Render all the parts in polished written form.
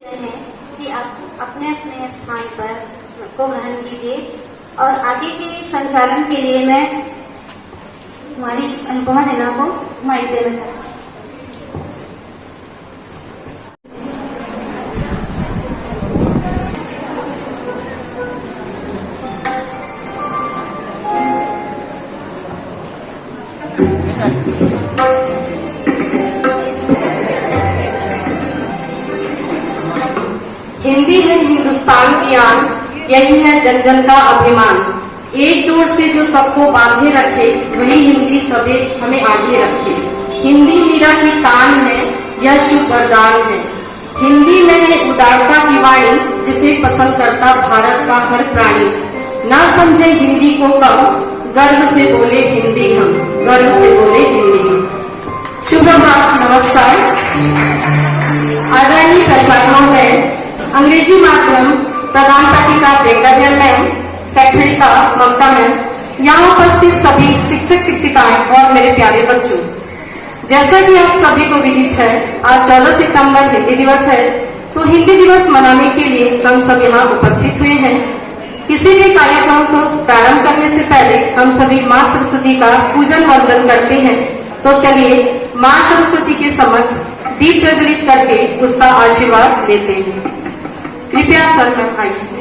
कि आप अपने अपने स्थान पर को ग्रहण कीजिए और आगे के संचालन के लिए मैं हमारी अनुपमा जिला को माइक देना चाहती हूँ। हिंदी है हिंदुस्तान की आन, यही है जन जन का अभिमान। एक डोर से जो सबको बांधे रखे, वही हिंदी सभी हमें आगे रखे। हिंदी मीरा की तान है, यह शुभ वरदान है। हिंदी में है उदारता की वाणी, जिसे पसंद करता भारत का हर प्राणी। ना समझे हिंदी को कम, गर्व से बोले हिंदी हम, गर्व से बोले हिंदी हम। शुभ प्रभात, नमस्कार। आदरणीय प्राचार्यों में अंग्रेजी माध्यम प्रधान पाठिका प्रियंका जैन मैम, शैक्षणिका ममता मैम, यहाँ उपस्थित सभी शिक्षक शिक्षिकाएं और मेरे प्यारे बच्चों, जैसा कि आप सभी को विदित है, आज 14 सितंबर हिंदी दिवस है। तो हिंदी दिवस मनाने के लिए हम सब यहाँ उपस्थित हुए हैं। किसी भी कार्यक्रम को प्रारंभ करने से पहले हम सभी माँ सरस्वती का पूजन वंदन करते हैं। तो चलिए माँ सरस्वती के समक्ष दीप प्रज्वलित करके उसका आशीर्वाद लेते हैं। कृपया सर में आइए।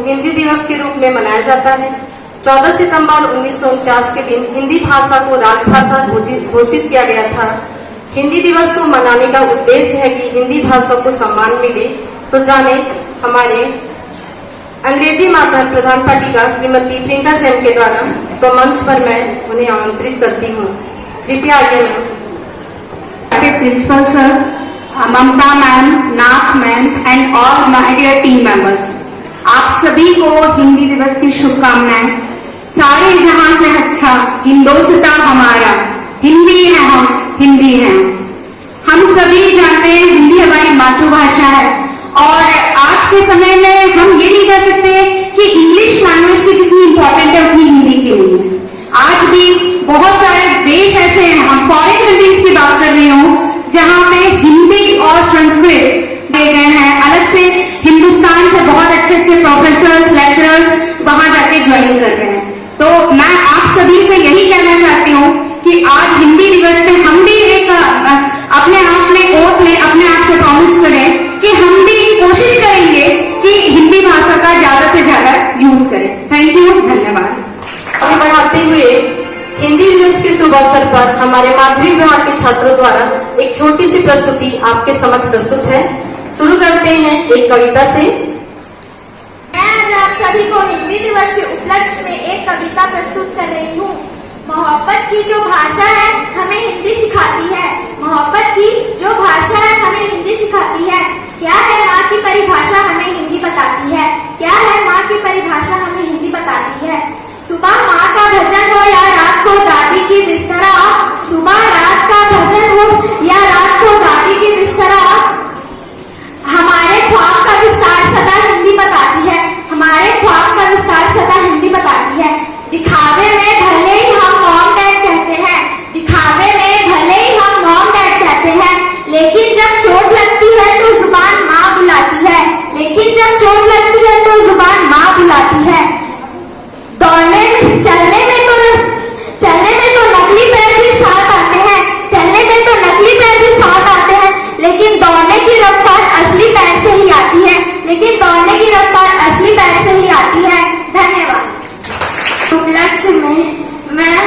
हिंदी दिवस के रूप में मनाया जाता है। 14 सितंबर 1949 के दिन हिंदी भाषा को राजभाषा घोषित किया गया था। हिंदी दिवस को मनाने का उद्देश्य है कि हिंदी भाषा को सम्मान मिले। तो जाने हमारे अंग्रेजी माध्यम प्रधान पाठिका श्रीमती प्रियंका जैन के द्वारा। तो मंच पर मैं उन्हें आमंत्रित करती हूँ। कृपया आइए ma'am. Principal sir, Mamta ma'am, Nath ma'am and all my dear team members, आप सभी को हिंदी दिवस की शुभकामनाएं। सारे जहां से अच्छा हिंदोस्तान हमारा, हिंदी है हम, हिंदी है हम सभी जानते हैं हिंदी हमारी मातृभाषा है। और आज के समय में हम ये नहीं कह सकते कि इंग्लिश लैंग्वेज की जितनी इंपॉर्टेंट है उतनी हिंदी की नहीं है। आज भी बहुत सारे देश ऐसे हैं, हम फॉरेन कंट्रीज की बात कर रही हूँ, जहाँ पे हिंदी और संस्कृत दिए गए हैं। अलग से हिंदुस्तान से बहुत अच्छे अच्छे प्रोफेसर्स, लेक्चरर्स वहां जाके ज्वाइन कर रहे हैं। तो मैं आप सभी से यही कहना चाहती हूँ कि आज हिंदी दिवस पे हम भी एक अपने आप में ओथ लें, अपने आप से प्रॉमिस करें कि हम भी कोशिश करेंगे कि हिंदी भाषा का ज्यादा से आपके समक्ष प्रस्तुत है। शुरू करते हैं एक कविता से। मैं आज आप सभी को हिंदी दिवस के उपलक्ष्य में एक कविता प्रस्तुत कर रही हूँ। मोहब्बत की जो भाषा है हमें हिंदी सिखाती है। मोहब्बत की जो भाषा है हमें हिंदी सिखाती है। क्या है माँ की परिभाषा हमें हिंदी बताती है। क्या है माँ की परिभाषा हमें हिंदी बताती है। सुबह माँ का भजन हो या रात को दादी की बिस्तरा, सुबह रात का भजन हो या रात को दादी की बिस्तरा, हमारे ख्वाब का विस्तार सदा हिंदी बताती है। हमारे ख्वाब का विस्तार सदा हिंदी बताती है। दिखावे में भले ही हम मॉम डैड कहते हैं, दिखावे में भले ही हम मॉम डैड कहते हैं, लेकिन जब चोट लगती है तो जुबान माँ बुलाती है। लेकिन जब चोट लगती है तो जुबान माँ बुलाती है। दौड़ने में चलने में तो नकली पैर भी साथ आते हैं, चलने में तो नकली पैर भी साथ आते हैं, लेकिन दौड़ने की रफ्तार असली पैर से ही आती है। लेकिन दौड़ने की रफ्तार असली पैर से ही आती है। धन्यवाद। उपलक्ष्य में मैं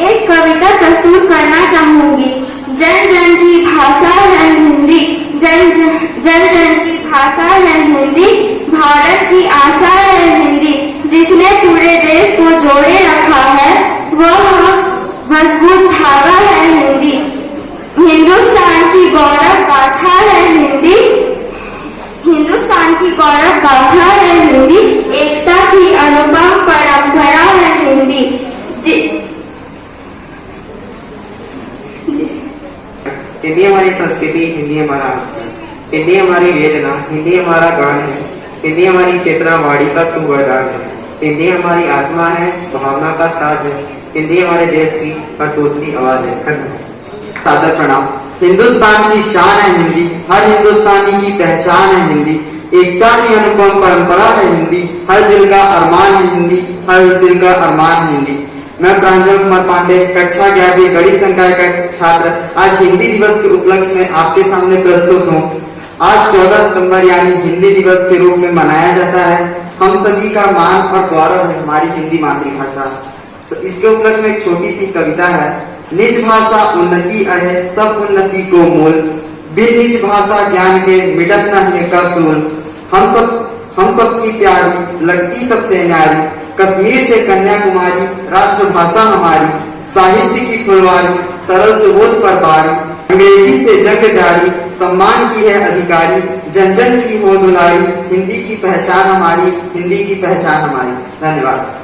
एक कविता प्रस्तुत करना चाहूंगी। जन जन की भाषा है हिंदी, जन जन की भाषा है हिंदी, भारत की आशा है हिंदी, जिसने पूरे देश को जोड़े रखा है वह मजबूत धागा है हिंदी। हिंदुस्तान की गौरव गाथा है हिंदी, हिंदुस्तान की गौरव गाथा है हिंदी, एकता की अनुपम परंपरा है हिंदी। हिंदी हमारी संस्कृति, हिंदी हमारा आचरण, हिंदी हमारी वेदना, हिंदी हमारा गान है, हिंदी हमारी चेतना वाणी का सुवरदान है, हिंदी हमारी आत्मा है, भावना का साज है, हिंदी हमारे देश की अटूटती आवाज है। धन्यवाद। सादर प्रणाम। हिंदुस्तान की शान है हिंदी, हर हिंदुस्तानी की पहचान है हिंदी, एकता की अनुपम परंपरा है हिंदी, हर दिल का अरमान है हिंदी, हर दिल का अरमान है हिंदी। मैं प्रांजल कुमार पांडे, कक्षा 11वीं गणित संकाय का छात्र, आज हिंदी दिवस के उपलक्ष्य में आपके सामने प्रस्तुत हूँ। आज 14 सितंबर यानी हिंदी दिवस के रूप में मनाया जाता है। हम सभी का मान और गौरव है हमारी हिंदी मातृभाषा। तो इसके उपलक्ष्य में एक छोटी सी कविता है। निज भाषा उन्नति है सब उन्नति को मूल, बिन निज भाषा ज्ञान के मिटत न है का सूल। हम सब की प्यारी लगती सबसे न्यारी, कश्मीर से कन्याकुमारी राष्ट्रभाषा हमारी, साहित्य की फुलवारी सरल सुबोध पर बारी, अंग्रेजी से जंग जारी सम्मान की है अधिकारी, जन जन की हो दुलारी, हिंदी की पहचान हमारी, हिंदी की पहचान हमारी। धन्यवाद।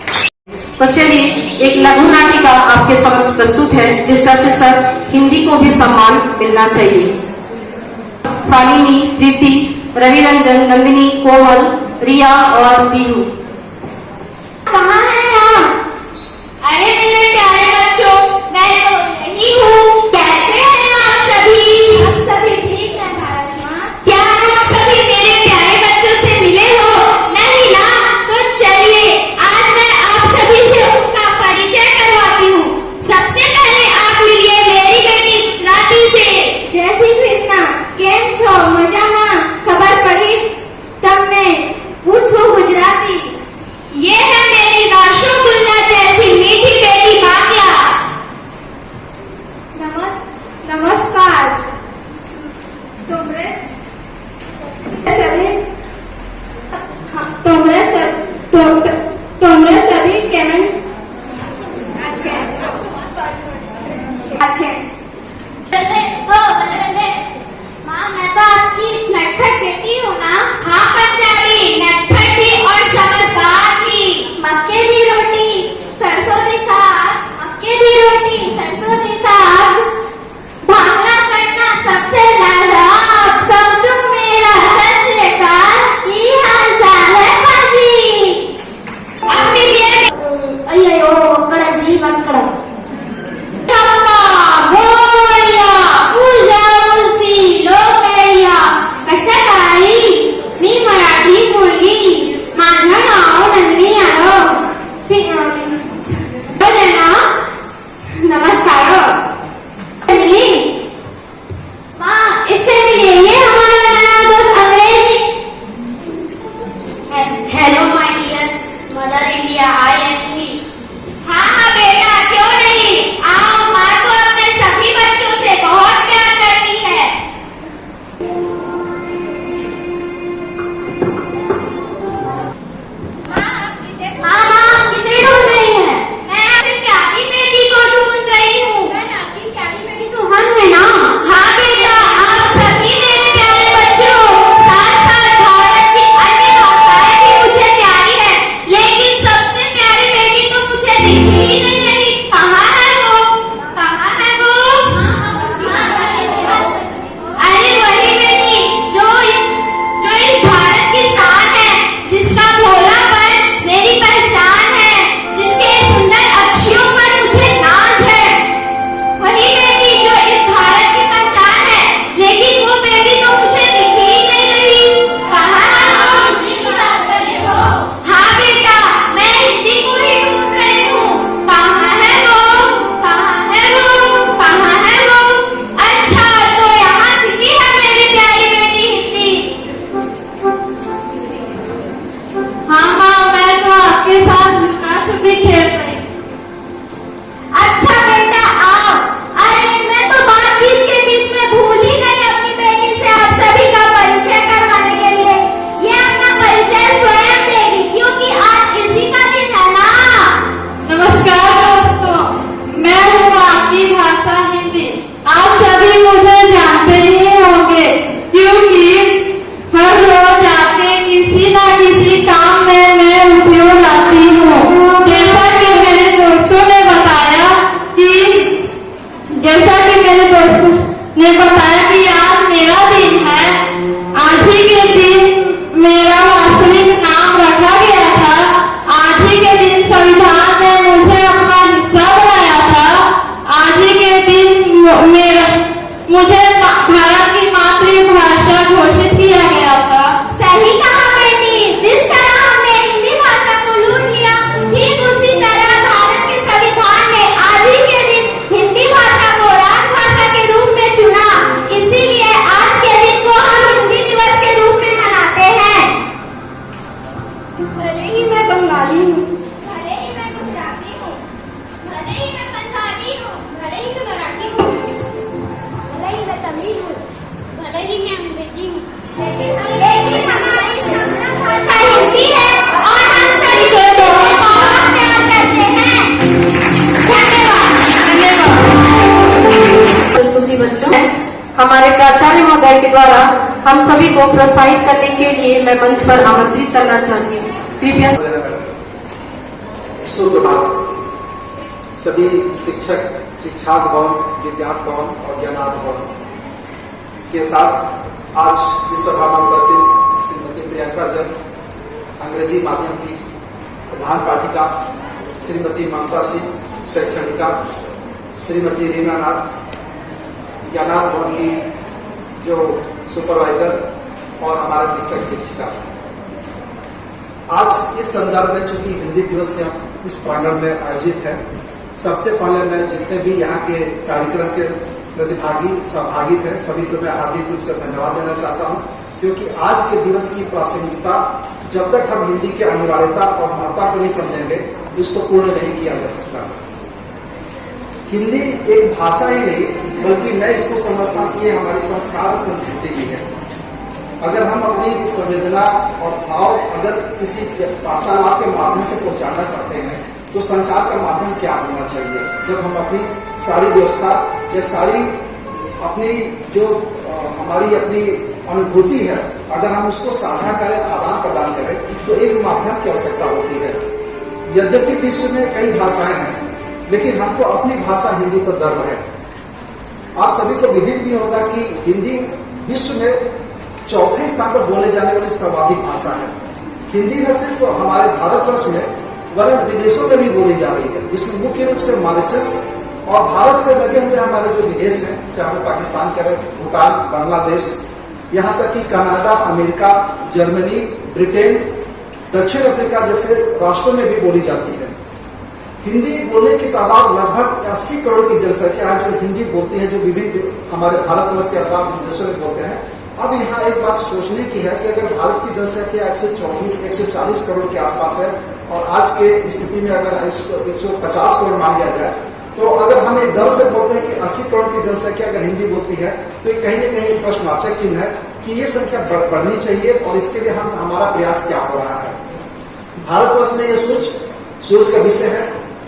तो चलिए एक लघु नाटिका आपके समक्ष प्रस्तुत है, जिस तरह से सर हिंदी को भी सम्मान मिलना चाहिए। शालिनी, प्रीति, रवि रंजन, नंदिनी, कोमल, रिया और पीहू कहाँ हैं आप? अरे मेरे प्यारे बच्चों, मैं तो यही हूँ। कैसे हैं आप सभी? हम सभी ठीक हैं भारत माँ। क्या आप सभी मेरे प्यारे बच्चों से मिले हो? नहीं ना? तो चलिए आज मैं आप सभी से उनका परिचय करवाती हूँ। सबसे पहले आप मिलिए मेरी बेटी गुजराती से। जय श्री कृष्णा, केम छो? मजामा? खबर पड़ी तमने? पूछो गुजराती। ये है मेरी रसगुल्ला जैसी मीठी बेटी बाकला। नमस्कार। तुमरे सभी केमन अच्छे। माँ मैं तो आपकी नटखट बेटी हूँ ना? हाँ पंजाबी, नटखट भी और समझदार भी। मक्के दी रोटी सरसों दी साग, मक्के दी रोटी सरसों दी साग, भांगड़ा करना सबसे लाजवाब, समझो मेरा सत श्रीकाल। की हाल चाल है बाजी? अंग्रेजी हूँ। लेकिन हमारी मातृभाषा हिंदी है और हम सभी इसे बहुत प्यार करते हैं। धन्यवाद। प्रस्तुति बच्चों, हमारे प्राचार्य महोदय के द्वारा हम सभी को प्रोत्साहित करने के लिए मैं मंच पर आमंत्रित करना चाहती हूँ। कृपया सुप्रभात सभी शिक्षक, शिक्षागण, विद्यार्थीगण और ज्ञानार्थीगण के साथ आज इस सभा में उपस्थित श्रीमती प्रियंका जैन, अंग्रेजी माध्यम की प्रधान पाठिका, श्रीमती ममता सिंह, शैक्षणिका, श्रीमती रीना नाथ, ज्ञानार्थ भवन की जो सुपरवाइजर और हमारे शिक्षक शिक्षिका। आज इस संदर्भ में चूंकि हिंदी दिवस इस प्रांगण में आयोजित है, सबसे पहले मैं जितने भी यहाँ के कार्यक्रम के प्रतिभागी सहभागी थे सभी को मैं हार्दिक रूप से धन्यवाद देना चाहता हूँ, क्योंकि आज के दिवस की प्रासंगिकता जब तक हम हिंदी की अनिवार्यता और महत्ता को नहीं समझेंगे इसको पूर्ण नहीं किया जा सकता। हिंदी एक भाषा ही नहीं बल्कि मैं इसको समझता हूँ कि ये हमारी संस्कार और संस्कृति भी है। अगर हम अपनी संवेदना और भाव अगर किसी वार्तालाप के माध्यम से पहुंचाना चाहते हैं तो संचार का माध्यम क्या होना चाहिए। जब हम अपनी सारी व्यवस्था या सारी अपनी जो हमारी अपनी अनुभूति है अगर हम उसको साझा करें, आदान प्रदान करें तो एक माध्यम की आवश्यकता होती है। यद्यपि विश्व में कई भाषाएं हैं लेकिन हमको अपनी भाषा हिंदी पर गर्व है। आप सभी को विदित भी होगा कि हिंदी विश्व में चौथे स्थान पर बोले जाने वाली सर्वाधिक भाषा है। हिंदी न सिर्फ हमारे भारतवर्ष में वरन विदेशों में भी बोली जा रही है, जिसमें मुख्य रूप से मॉरिशस और भारत से लगे हुए हमारे जो विदेश हैं, चाहे वो पाकिस्तान करें, भूटान, बांग्लादेश, यहाँ तक कि कनाडा, अमेरिका, जर्मनी, ब्रिटेन, दक्षिण अफ्रीका जैसे राष्ट्रों में भी बोली जाती है। हिंदी बोलने की तादाद लगभग 80 करोड़ की जनसंख्या है जो हिंदी बोलती है, जो विभिन्न हमारे भारतवर्ष के अलावा देशों में बोलते हैं। अब यहाँ एक बात सोचने की है कि अगर भारत की जनसंख्या 140 करोड़ के आसपास है और आज के स्थिति में अगर 150 करोड़ मान लिया जाए तो अगर हम एक दर से बोलते हैं कि 80 करोड़ की जनसंख्या अगर हिंदी बोलती है तो कहीं न कहीं एक प्रश्नवाचक चिन्ह है कि ये संख्या बढ़नी चाहिए और इसके लिए हमारा प्रयास क्या हो रहा है। भारतवर्ष में ये सोच का विषय है।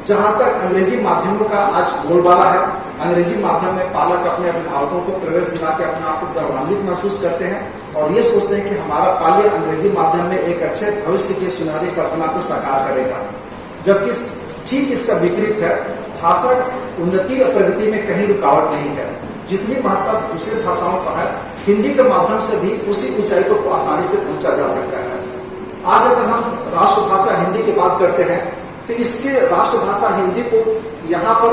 जहां तक अंग्रेजी माध्यमों का आज बोलबाला है, अंग्रेजी माध्यम में पालक अपने अभिभावकों को प्रवेश दिला के अपने आप को गौरवान्वित महसूस करते हैं और ये सोचते हैं कि हमारा बाल्य अंग्रेजी माध्यम में एक अच्छे भविष्य की सुनहरी कल्पना को साकार करेगा। जबकि ठीक इसका विपरीत है। भाषा उन्नति और प्रगति में कहीं रुकावट नहीं है। जितनी महत्ता दूसरी भाषाओं का है, हिंदी के माध्यम से भी उसी ऊंचाई को आसानी से पहुंचा जा सकता है। आज अगर हम राष्ट्रभाषा हिंदी की बात करते हैं तो इसके राष्ट्रभाषा हिंदी को यहाँ पर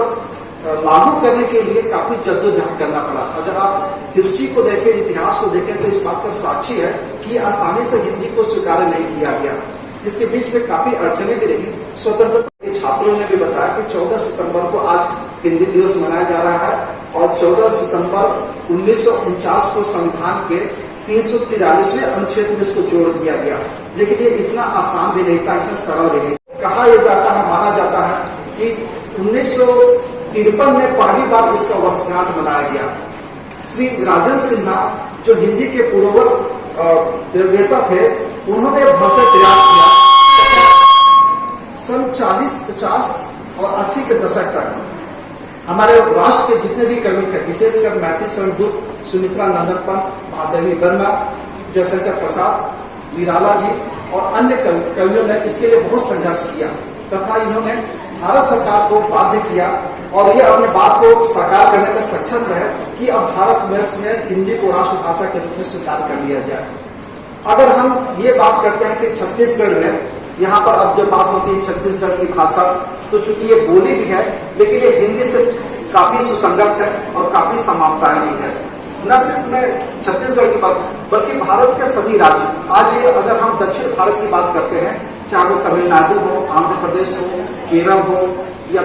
लागू करने के लिए काफी जद्दोजहद करना पड़ा। अगर आप हिस्ट्री को देखें, इतिहास को देखें तो इस बात का साक्षी है कि आसानी से हिंदी को स्वीकार नहीं किया गया। इसके बीच में काफी अड़चनें भी रही। स्वतंत्रता के छात्रों ने भी बताया कि 14 सितंबर को आज हिंदी दिवस मनाया जा रहा है और 14 सितंबर 1949 को संविधान के 343वें अनुच्छेद में इसको जोड़ दिया गया। लेकिन ये इतना आसान भी नहीं था, इतना सरल भी नहीं। कहा यह जाता है, माना जाता है कि 1953 में पहली बार इसका वर्षगांठ मनाया गया। श्री राजन सिन्हा जो हिंदी के पूर्ववर्ती वेता थे, उन्होंने भरसक प्रयास किया। सन 40, 50 और 80 के दशक तक हमारे राष्ट्र के जितने भी कवि थे, विशेषकर मैथिली शरण गुप्त, सुमित्रा नंदन पंत, महादेवी वर्मा, जयशंकर प्रसाद, निराला जी और अन्य कवियों ने इसके लिए बहुत संघर्ष किया तथा इन्होंने भारत सरकार को बाध्य किया और ये अपने बात को साकार करने में सक्षम रहे कि अब भारतवर्ष में हिंदी को राष्ट्रभाषा के रूप में स्वीकार कर लिया जाए। अगर हम ये बात करते हैं कि छत्तीसगढ़ में, यहाँ पर अब जो बात होती है छत्तीसगढ़ की भाषा, तो चूंकि ये बोली भी है लेकिन ये हिंदी से काफी सुसंगत है और काफी समानताएं भी है। न सिर्फ मैं छत्तीसगढ़ की बात बल्कि भारत के सभी राज्य, आज ये अगर हम दक्षिण भारत की बात करते हैं, चाहे वो तमिलनाडु हो, आंध्र प्रदेश हो, केरल हो या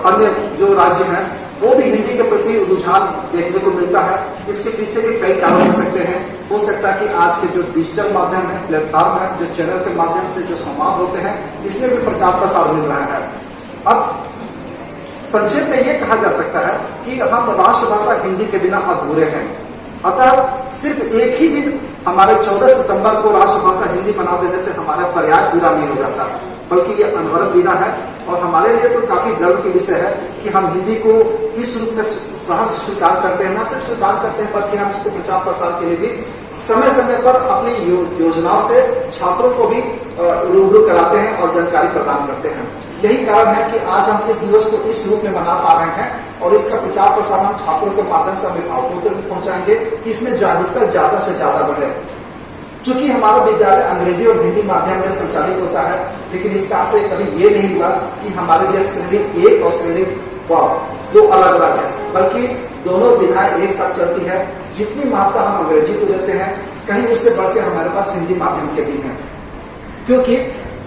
अन्य जो राज्य हैं, वो भी हिंदी के प्रति रुझान देखने को मिलता है। इसके पीछे भी कई कारण हो सकते हैं। हो सकता है कि आज के जो डिजिटल माध्यम है, प्लेटफॉर्म है, जो चैनल के माध्यम से जो संवाद होते हैं, इसमें भी प्रचार प्रसार मिल रहा है। अब संक्षेप में ये कहा जा सकता है कि हम राष्ट्रभाषा हिंदी के बिना अधूरे हैं। अतः सिर्फ एक ही दिन हमारे 14 सितंबर को राष्ट्रभाषा हिंदी बना देने से हमारा प्रयास पूरा नहीं हो जाता, बल्कि ये अनवरत विधा है और हमारे लिए तो काफी गर्व की विषय है कि हम हिंदी को इस रूप में सहज स्वीकार करते हैं। न सिर्फ स्वीकार करते हैं बल्कि हम इसको प्रचार प्रसार के लिए भी समय समय पर अपनी योजनाओं से छात्रों को भी रूबरू कराते हैं और जानकारी प्रदान करते हैं। यही कारण है कि आज हम इस दिवस को इस रूप में मना पा रहे हैं और इसका प्रचार प्रसार हम छात्रों के माध्यम से अभिभावकों तक पहुंचाएंगे कि इसमें जागरूकता ज्यादा से ज्यादा बढ़े। चूंकि हमारा विद्यालय अंग्रेजी और हिंदी माध्यम में संचालित होता है, लेकिन इसका आशय कभी ये नहीं हुआ कि हमारे लिए श्रेणी 1 और श्रेणी 2 अलग अलग है, बल्कि दोनों विधाएं एक साथ चलती है। जितनी महत्ता हम अंग्रेजी को देते हैं, कहीं उससे बढ़कर हमारे पास हिंदी माध्यम के भी हैं, क्योंकि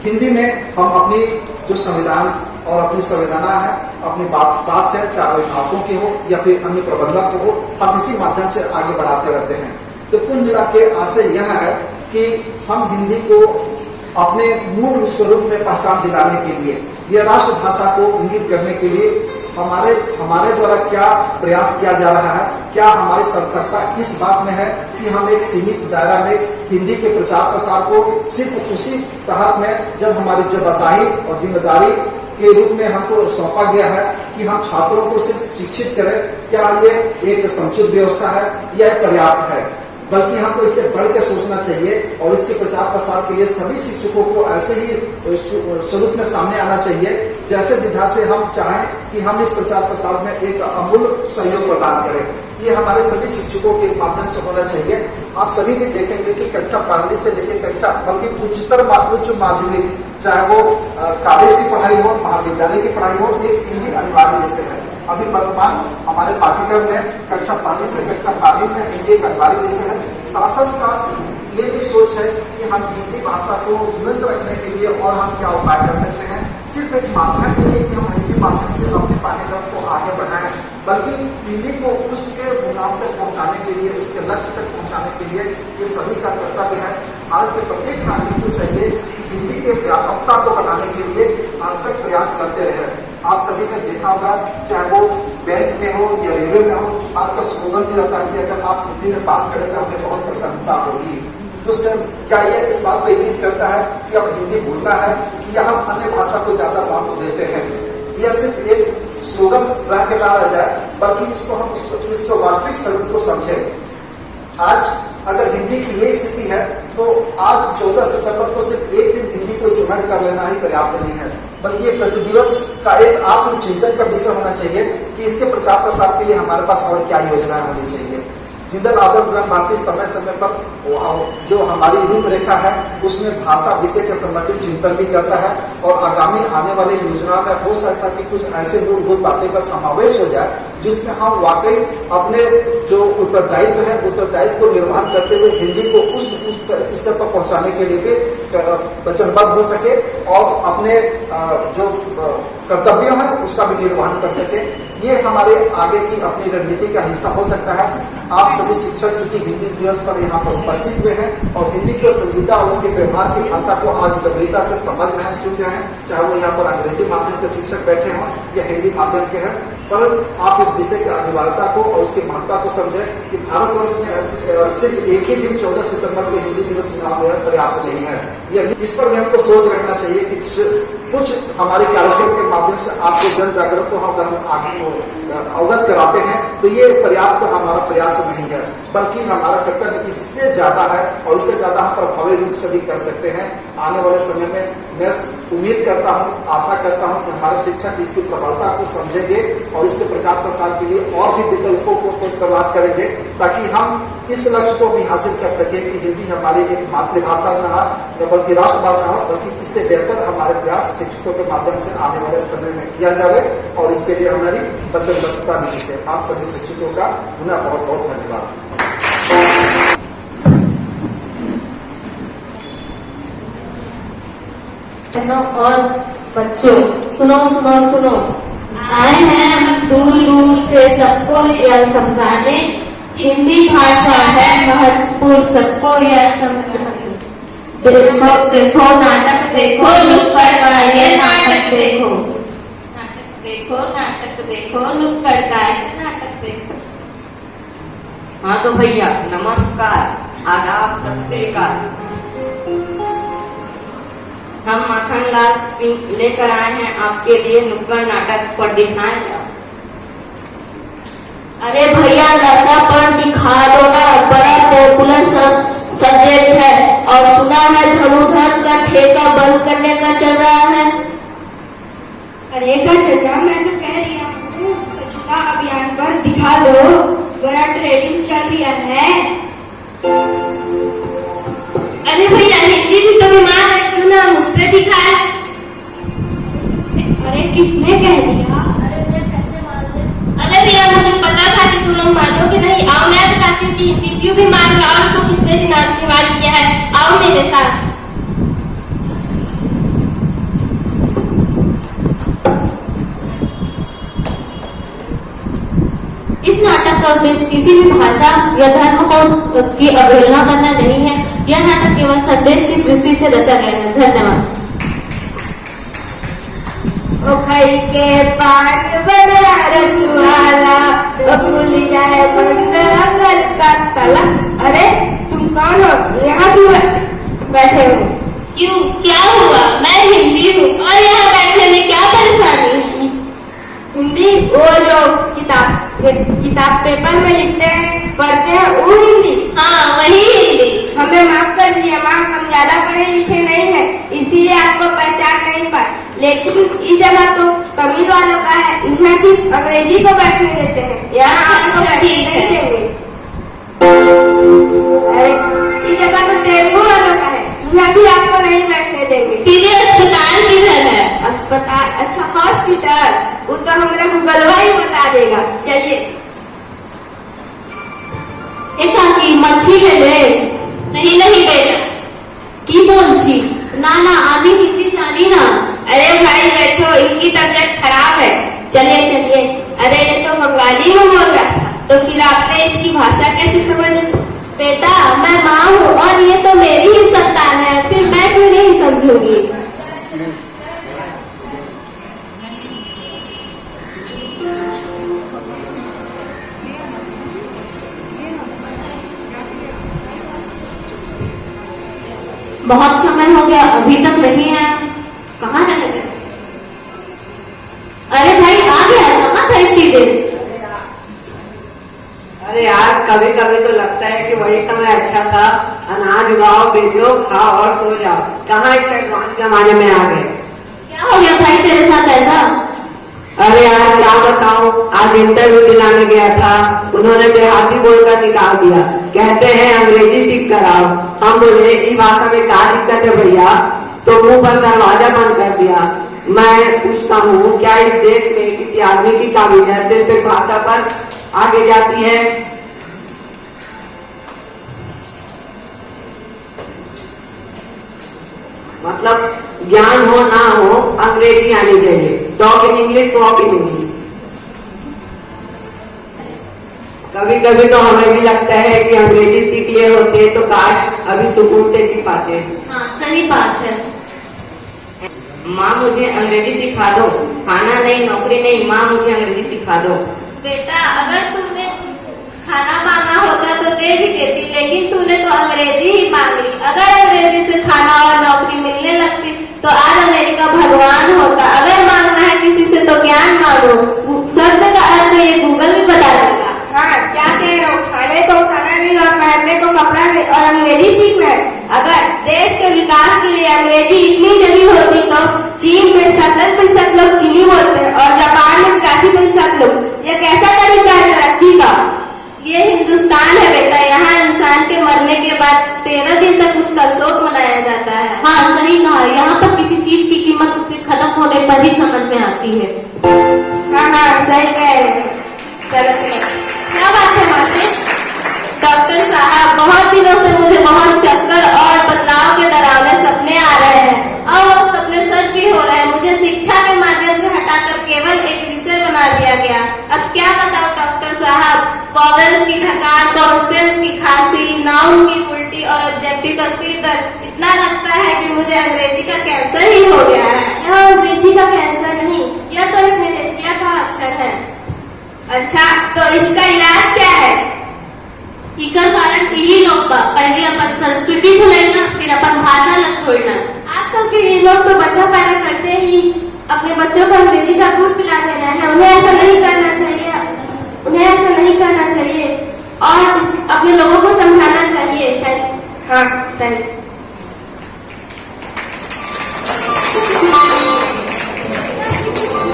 हिंदी में हम अपनी जो संविधान और अपनी संवेदना है, अपनी बात है, चाहे अभिभावकों की हो या फिर अन्य प्रबंधक को हो, हम इसी माध्यम से आगे बढ़ाते रहते हैं। तो कुल मिला के आशय यह है कि हम हिंदी को अपने मूल स्वरूप में पहचान दिलाने के लिए, यह राष्ट्रभाषा को इंगित करने के लिए हमारे द्वारा क्या प्रयास किया जा रहा है, क्या हमारी सतर्कता इस बात में है कि हम एक सीमित दायरा में हिंदी के प्रचार प्रसार को सिर्फ उसी तहत में जब हमारी जवाबदारी और जिम्मेदारी के रूप में हमको सौंपा गया है कि हम छात्रों को सिर्फ शिक्षित करें, क्या ये एक समुचित व्यवस्था है या पर्याप्त है, बल्कि हमको इससे बढ़ के सोचना चाहिए और इसके प्रचार प्रसार के लिए सभी शिक्षकों को ऐसे ही स्वरूप में सामने आना चाहिए जैसे विधा से हम चाहें कि हम इस प्रचार प्रसार में एक अमूल्य सहयोग प्रदान करें। ये हमारे सभी शिक्षकों के माध्यम से होना चाहिए। आप सभी भी देखेंगे कि कक्षा प्रारंभी से लेकर कक्षा बल्कि उच्च माध्यमिक, चाहे वो कॉलेज की पढ़ाई हो, महाविद्यालय की पढ़ाई हो, एक हिंदी अनिवार्य विषय है। अभी वर्तमान हमारे पाठ्यक्रम में कक्षा 5 से कक्षा 12 में हिंदी एक अनिवार्य विषय है। शासन का ये भी सोच है कि हम हिंदी भाषा को जीवंत रखने के लिए और हम क्या उपाय कर सकते हैं, सिर्फ एक माध्यम के लिए कि हम हिंदी माध्यम से अपने पाठ्यक्रम को आगे बढ़ाएं, बल्कि हिंदी को उसके मुकाम तक पहुंचाने के लिए, उसके लक्ष्य तक पहुंचाने के लिए ये सभी का कर्तव्य है। भारत के प्रत्येक नागरिक को चाहिए कि हिंदी के व्यापकता को बढ़ाने के लिए भरसक प्रयास करते रहे। आप सभी ने देखा होगा, चाहे वो बैंक में हो या रेलवे में हो, इस बात का स्लोगन भी रहता है कि अगर आप हिंदी में बात करें तो हमें बहुत प्रसन्नता होगी। तो क्या ये इस बात को इंगित करता है कि अब हिंदी बोलना है कि या हम अन्य भाषा को ज्यादा महत्व देते हैं? यह सिर्फ एक स्लोगन रह के ना रह जाए, बल्कि इसको वास्तविक स्वरूप को समझे। आज अगर हिंदी की ये स्थिति है तो आज 14 सितंबर को सिर्फ एक दिन हिंदी को स्मरण कर लेना ही पर्याप्त नहीं है, बल्कि ये प्रतिदिवस का एक आत्मचिंतन का विषय होना चाहिए कि इसके प्रचार प्रसार के लिए हमारे पास और क्या योजनाएं होनी चाहिए। जिंदल आदर्श ग्राम भारती समय समय पर जो हमारी रूपरेखा है उसमें भाषा विषय के संबंधित चिंतन भी करता है और आगामी आने वाले योजना में हो सकता है कि कुछ ऐसे मूलभूत बातें का समावेश हो जाए जिसमें हम वाकई अपने जो उत्तरदायित्व है, उत्तरदायित्व को निर्वहन करते हुए हिंदी को उस स्तर पर पहुंचाने के लिए भी वचनबद्ध हो सके और अपने जो कर्तव्य है उसका भी निर्वहन कर सके। ये हमारे आगे की अपनी रणनीति का हिस्सा हो सकता है। आप सभी शिक्षक चूंकि हिंदी दिवस पर यहाँ पर उपस्थित हुए हैं और हिंदी को संविदा और उसके व्यवहार की भाषा को आज गंभीरता से समझ रहे हैं, सुन रहे हैं, चाहे वो यहाँ पर अंग्रेजी माध्यम के शिक्षक बैठे हों या हिंदी माध्यम के हैं, पर आप इस विषय की अनिवार्यता को और उसकी महत्ता को समझें कि भारतवर्ष में सिर्फ एक ही दिन 14 सितंबर के हिंदी दिवस मनाना पर्याप्त नहीं है। इस पर भी हमको सोच रखना चाहिए कि कुछ हमारे कार्यक्रम के माध्यम से आपको जन जागरूक को हम अवगत कराते हैं तो ये पर्याप्त हमारा प्रयास नहीं है, बल्कि हमारा कर्तव्य इससे ज्यादा है और इससे ज्यादा हम प्रभावी रूप से भी कर सकते हैं। आने वाले समय में मैं उम्मीद करता हूँ, आशा करता हूँ कि हमारे शिक्षक इसकी प्रबलता को समझेंगे और इसके प्रचार प्रसार के लिए और भी विकल्पों को तलाश करेंगे ताकि हम इस लक्ष्य को भी हासिल कर सके कि हिंदी हमारी एक मातृभाषा न बल्कि राष्ट्रभाषा हो, बल्कि इससे बेहतर हमारे प्रयास शिक्षकों के माध्यम से आने वाले समय में किया जाए और इसके लिए हमारी वचनबद्धता नहीं है। आप सभी शिक्षकों का पुनः बहुत बहुत धन्यवाद। और बच्चों सुनो सुनो सुनो, आए हैं हम दूर दूर से सबको यह समझाने, हिंदी भाषा है महत्वपूर्ण सबको यह समझाने। देखो देखो नाटक देखो, नुक्कड़ का ये नाटक देखो, नाटक देखो, नाटक देखो, नुक्कड़ का ये नाटक देखो। हाँ तो भैया नमस्कार, आदाब, सत श्री अकाल। हम माखनलाल सिंह लेकर आए हैं आपके लिए नुक्कड़ नाटक पर दिखाएं क्या? अरे भैया नशा पर दिखा दो ना, बड़ा पॉपुलर सब्जेक्ट है और सुना है धनुधर का ठेका बंद करने का चल रहा है। अरे का चचा, मैं तो कह रही हूँ स्वच्छता अभियान पर दिखा दो, बड़ा ट्रेडिंग चल रहा है। अरे भैया हिंदी भी तो बीमार है, क्यों ना मुझसे दिखाए। अरे किसने कह दिया? अरे भैया मुझे पता था कि तुम लोग मानोगे नहीं। आओ मैं बताती हूँ कि हिंदी क्यों बीमार है और उसको किसने बीमार किया है। आओ मेरे साथ। इस नाटक का उद्देश्य किसी भी भाषा या धर्म को की अवहेलना करना नहीं है। यह नाटक केवल संदेश की दृष्टि से रचा गया है। धन्यवाद। ओ खाई के पान बड़ा रसवाला, भूल जाए बंद अगर का ताला। अरे तुम कौन हो? यहाँ क्यों बैठे हो? क्यों, क्या हुआ? मैं हिंदी हूँ और यहाँ बैठने में क्या परेशानी है? हिंदी वो जो किताब पेपर में लिखते हैं, पढ़ते हैं, वो हिंदी? हाँ वही हिंदी। हमें माफ कर दीजिए मैम, हम ज्यादा पढ़े लिखे नहीं हैं, इसीलिए आपको पहचान नहीं पाए। लेकिन इस जगह तो तमिल वालों का है, यहाँ सिर्फ अंग्रेजी को बैठने देते हैं, यहाँ आपको बैठने नहीं देंगे। अरे इस जगह तो तेलुगु वालों का है, यहाँ भी आपको नहीं बैठने देंगे। फिर ये अस्पताल किधर है? अस्पताल? अच्छा हॉस्पिटल, वो तो हमारा गूगलवा ही बता देगा। चलिए। एक काकी मच्छी ले ले। नहीं नहीं बेटा। की बोलछी? ना ना आधी हिंदी जानी ना। अरे भाई बैठो, इनकी तबीयत खराब है। चलिए चलिए। अरे ये तो बंगाली में बोल रहा था, तो फिर आपने इसकी भाषा कैसे समझी? बेटा मैं माँ हूँ और ये तो मेरी ही संतान है, फिर मैं क्यों नहीं समझूंगी। बहुत समय हो गया, अभी तक नहीं है, कहाँ रह गए? अरे भाई आ गया, कहाँ था इतनी देर? अरे यार कभी कभी तो लगता है कि वही समय अच्छा था, अनाज उगाओ, बेचो, खाओ और सो जाओ। कहाँ इस एडवांस जमाने में आ गए। क्या हो गया भाई तेरे साथ ऐसा? अरे यार क्या बताऊं, आज इंटरव्यू दिलाने गया था, उन्होंने देहाती बोलकर निकाल दिया, कहते हैं अंग्रेजी सीख कर आओ। हम बोले इस भाषा में क्या दिक्कत है भैया, तो मुंह पर दरवाजा बंद कर दिया। मैं पूछता हूँ क्या इस देश में किसी आदमी की काबिलियत है सिर्फ एक भाषा पर आगे जाती है? मतलब ज्ञान हो ना हो अंग्रेजी आनी चाहिए। Talk in English, walk in English. कभी कभी तो हमें भी लगता है कि अंग्रेजी सीख लिए होते तो काश अभी सुकून से जी पाते। हाँ सही बात है। माँ मुझे अंग्रेजी सिखा दो, खाना नहीं, नौकरी नहीं, माँ मुझे अंग्रेजी सिखा दो। बेटा अगर तूने खाना मांगा होता तो दे भी देती, लेकिन तूने तो अंग्रेजी ही मांगी। अगर अंग्रेजी से खाना और नौकरी मिलने लगती तो आज अमेरिका भगवान होता। अगर मांगना है किसी से तो ज्ञान मांगो, शब्द का अर्थ ये गूगल भी बता देगा। हाँ क्या कह रहे हो, खाने को खाना नहीं और पहनने को कपड़ा नहीं और अंग्रेजी सीखना है। अगर देश के विकास के लिए अंग्रेजी इतनी जरूरी होती तो चीन में 70% लोग चीनी बोलते हैं और जापान में 85% लोग। ये कैसा तरीका है तरक्की का? ये हिंदुस्तान है बेटा, यहाँ इंसान के मरने के बाद 13 दिन तक उसका शोक मनाया जाता है। हाँ सही कहा, यहाँ पर किसी चीज की कीमत उसके खत्म होने पर ही समझ में आती है। हाँ सही कह रहे हैं। चलो चलो। क्या बात है मासी? डॉक्टर साहब बहुत दिनों से मुझे बहुत चक्कर और बदलाव के डरावने सपने आ रहे हैं और वो सपने सच भी हो रहे हैं। मुझे शिक्षा के माध्यम से हटाकर केवल एक विषय बना दिया गया। अब क्या बताओ डॉक्टर साहब, वॉवेल्स की ढकार, कॉन्स्टेंस की खांसी, नाउन की उल्टी और ऑब्जेक्टिव का सिर दर्द। इतना लगता है कि मुझे अंग्रेजी का कैंसर ही हो गया है। यह अंग्रेजी का कैंसर नहीं, यह तो एफिनेसिया का अक्षर है। अच्छा तो इसका इलाज क्या है? इकर कारण यही लोग पहले अपन संस्कृति भूलना, फिर अपन भाषा ला छोड़ना। आजकल के ये लोग तो बच्चा पैदा करते ही अपने बच्चों को अंग्रेजी का दूध पिला दे रहे हैं। उन्हें ऐसा नहीं करना चाहिए, उन्हें ऐसा नहीं करना चाहिए और अपने लोगों को समझाना चाहिए। हाँ सही।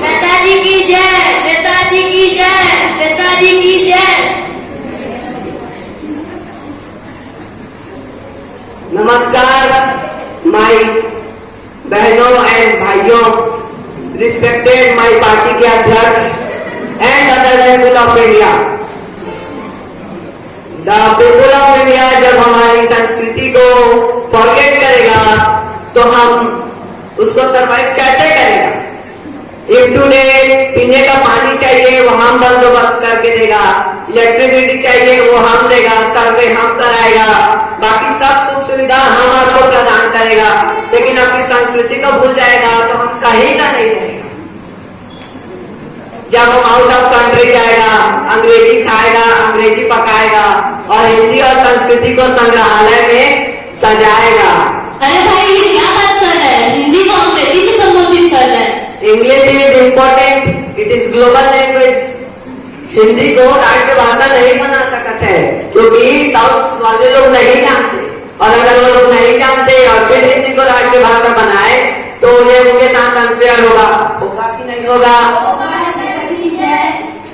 नेताजी की जय, नेताजी की जय, नेताजी की जय। नमस्कार माई बहनों एंड भाइयों, रिस्पेक्टेड माई पार्टी के अध्यक्ष and other people of India. The people of India जब हमारी संस्कृति को फॉरगेट करेगा तो हम उसको सरवाइव कैसे करेगा। इफ टुडे पीने का पानी चाहिए वो हम बंदोबस्त करके देगा, इलेक्ट्रिसिटी चाहिए वो हम देगा, सर्वे हम कराएगा, बाकी सब सुख सुविधा हम आपको प्रदान करेगा, लेकिन अपनी संस्कृति को भूल जाएगा तो हम कहीं का नहीं रहेगा। जब हम आउट ऑफ कंट्री जाएगा, अंग्रेजी खाएगा, अंग्रेजी पकाएगा और हिंदी और संस्कृति को संग्रहालय में सजाएगा। अरे भाई ये क्या बात कर रहे हैं, हिंदी को अंग्रेजी में संबोधित कर रहे हैं। English is important, it is global language. Hindi को राष्ट्रभाषा नहीं बना सकते हैं क्योंकि साउथ वाले लोग नहीं जानते, और अगर वो लोग नहीं जानते और फिर हिंदी को राष्ट्रभाषा बनाए तो ये उनके साथ अनफेयर होगा कि नहीं होगा।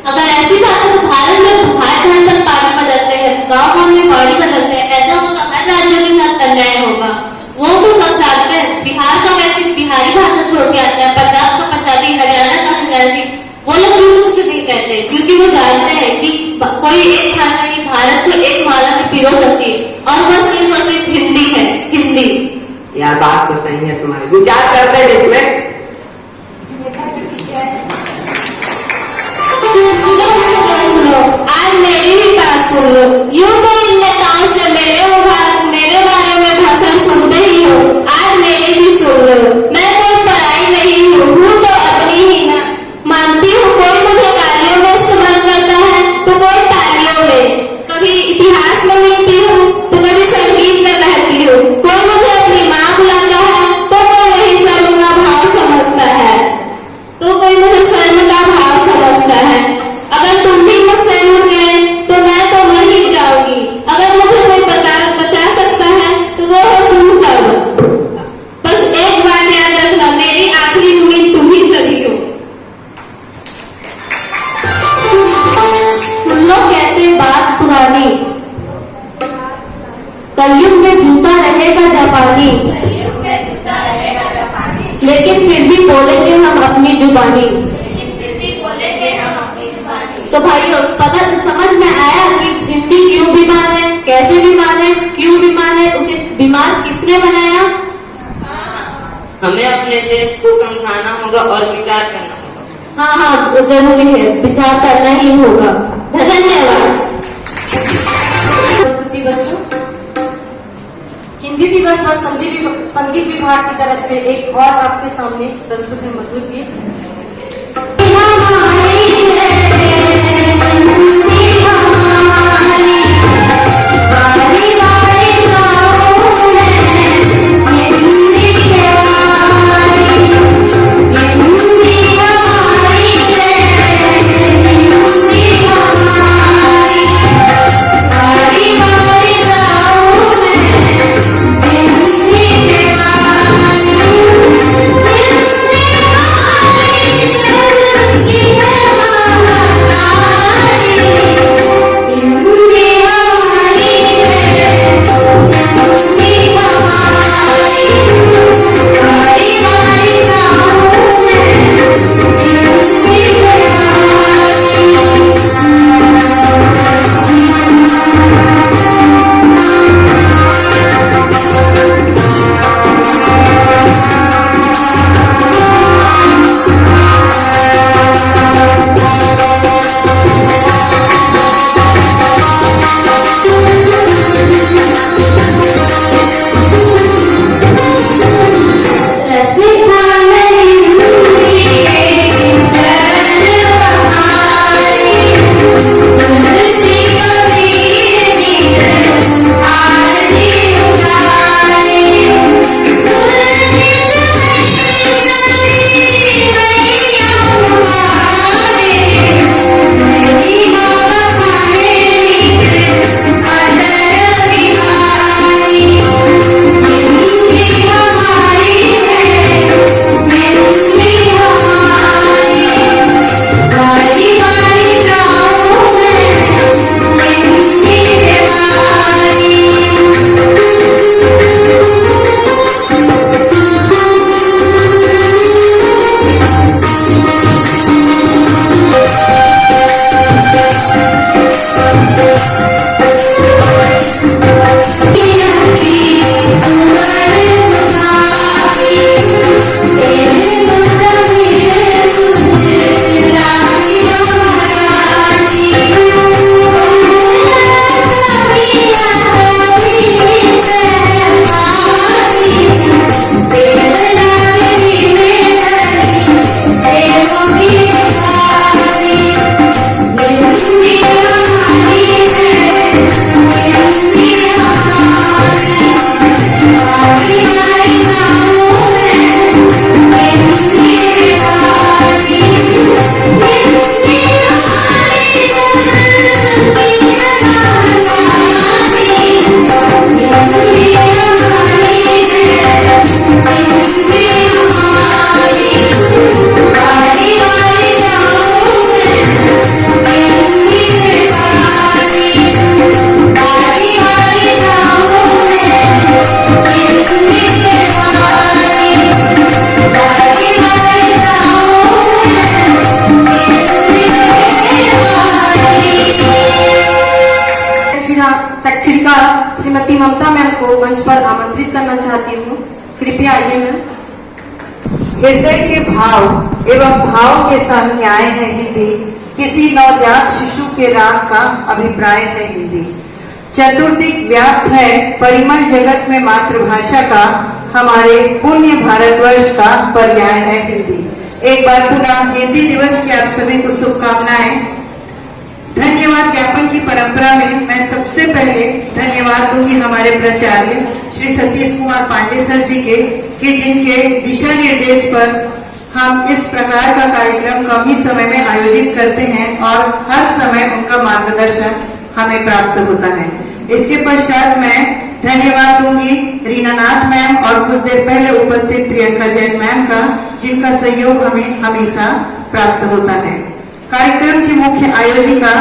अगर ऐसी बात है तो भारत में भाई तक पानी बदलते हैं, गाँव में पानी बदलते हैं, ऐसा होगा हर राज्यों के साथ अन्याय होगा। वो तो सब जानते हैं, बिहार का व्यक्ति बिहारी भाषा छोड़ के आता है, पंजाब का पंजाबी, हरियाणा का हरियाणवी, वो लोग क्यों कुछ नहीं कहते, क्योंकि वो जानते हैं कि कोई एक भाषा ही भारत को एक माला में पिरो सकती है और वह सिर्फ हिंदी है, हिंदी। यार बात तो सही है तुम्हारी, विचार करते हैं इसमें। आज मेरी भी बात सुन लो। यूं तो इन नेताओं से मेरे बारे में भाषण सुनते ही हो, आज मेरी भी सुन लो। मैं कोई पराई नहीं हूँ तो अपनी ही ना मानती हूँ। कोई मुझे गालियों में इस्तेमाल करता है तो कोई तालियों में, कभी इतिहास में लिखती हूँ तो कभी संगीत में बहती हूँ। कोई मुझे अपनी माँ बुलाता है तो कोई वही शर्म का भाव समझता है, तो कोई मुझे शर्म का भाव समझता है। अगर तुम भी मुझसे उड़ गए तो मैं तो मर ही जाऊंगी। अगर मुझे कोई बचा सकता है तो वो हो तुम सब। बस एक बात याद रखना, मेरी आखिरी उम्मीद तुम ही सभी हो। सुन लो कहते बात पुरानी, कलयुग में जूता रहेगा जापानी, लेकिन फिर भी बोलेंगे हम अपनी जुबानी। तो भाइयों पता समझ में आया कि हिंदी क्यों बीमार है, कैसे बीमार है, क्यों बीमार है, उसे बीमार किसने बनाया। हमें अपने देश को समझाना होगा और विचार करना होगा। हाँ जरूरी है, विचार करना ही होगा। धन्यवाद। प्रस्तुति बच्चों, हिंदी दिवस और संगीत विभाग की तरफ से एक और आपके सामने प्रस्तुत है मधुर गीत। Thank you. मंच पर आमंत्रित करना चाहती हूँ। कृपया आइए मैम। हृदय के भाव एवं भाव के संग न्याय है हिंदी, किसी नवजात शिशु के राग का अभिप्राय है हिंदी। चतुर्दिक व्याप्त है परिमल जगत में मातृभाषा का, हमारे पुण्य भारतवर्ष का पर्याय है हिंदी। एक बार पुनः हिंदी दिवस की आप सभी को शुभकामनाएं। धन्यवाद ज्ञापन की परंपरा में मैं सबसे पहले धन्यवाद दूंगी हमारे प्राचार्य श्री सतीश कुमार पांडे सर जी के, कि जिनके दिशा निर्देश पर हम इस प्रकार का कार्यक्रम कम ही समय में आयोजित करते हैं और हर समय उनका मार्गदर्शन हमें प्राप्त होता है। इसके पश्चात मैं धन्यवाद दूंगी रीना नाथ मैम और कुछ देर पहले उपस्थित प्रियंका जैन मैम का, जिनका सहयोग हमें हमेशा प्राप्त होता है। कार्यक्रम की मुख्य आयोजिका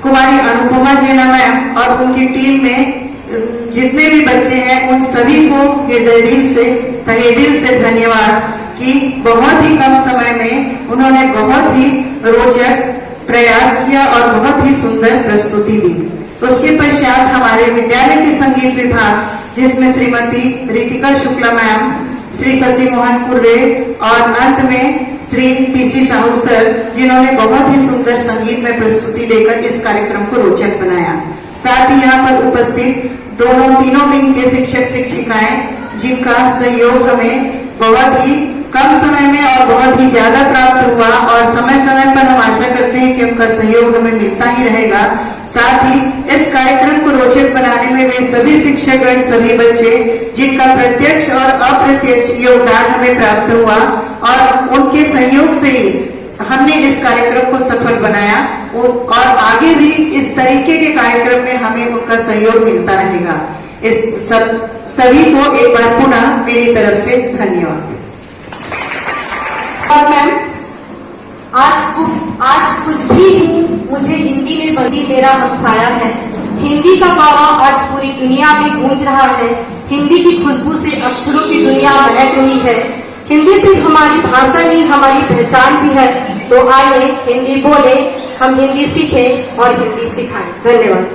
कुमारी अनुपमा जैना मैम और उनकी टीम में जितने भी बच्चे हैं उन सभी को हृदय दिल से तहे दिल से धन्यवाद कि बहुत ही कम समय में उन्होंने बहुत ही रोचक प्रयास किया और बहुत ही सुंदर प्रस्तुति दी। उसके पश्चात हमारे विद्यालय के संगीत विभाग, जिसमें श्रीमती रितिका शुक्ला मैम, श्री शशि मोहन कुर्रे और अंत में श्री पीसी साहू सर, जिन्होंने बहुत ही सुंदर संगीत में प्रस्तुति देकर इस कार्यक्रम को रोचक बनाया। साथ ही यहाँ पर उपस्थित तीनों विंग के शिक्षक शिक्षिकाएं, जिनका सहयोग हमें बहुत ही कम समय में और बहुत ही ज्यादा प्राप्त हुआ और समय समय पर हम आशा करते हैं कि उनका सहयोग हमें मिलता ही रहेगा। साथ ही इस कार्यक्रम को रोचक बनाने में वे सभी शिक्षकगण, सभी बच्चे, जिनका प्रत्यक्ष और अप्रत्यक्ष योगदान हमें प्राप्त हुआ और उनके सहयोग से ही हमने इस कार्यक्रम को सफल बनाया और आगे भी इस तरीके के कार्यक्रम में हमें उनका सहयोग मिलता रहेगा। इस सभी को एक बार पुनः मेरी तरफ से धन्यवाद। और मैम, आज कुछ भी हूँ, मुझे हिंदी में बंदी मेरा हमसाया है। हिंदी का गाना आज पूरी दुनिया में गूंज रहा है। हिंदी की खुशबू से अक्षरों की दुनिया महक रही है। हिंदी सिर्फ हमारी भाषा नहीं, हमारी पहचान भी है। तो आइए हिंदी बोले, हम हिंदी सीखें और हिंदी सिखाएं। धन्यवाद।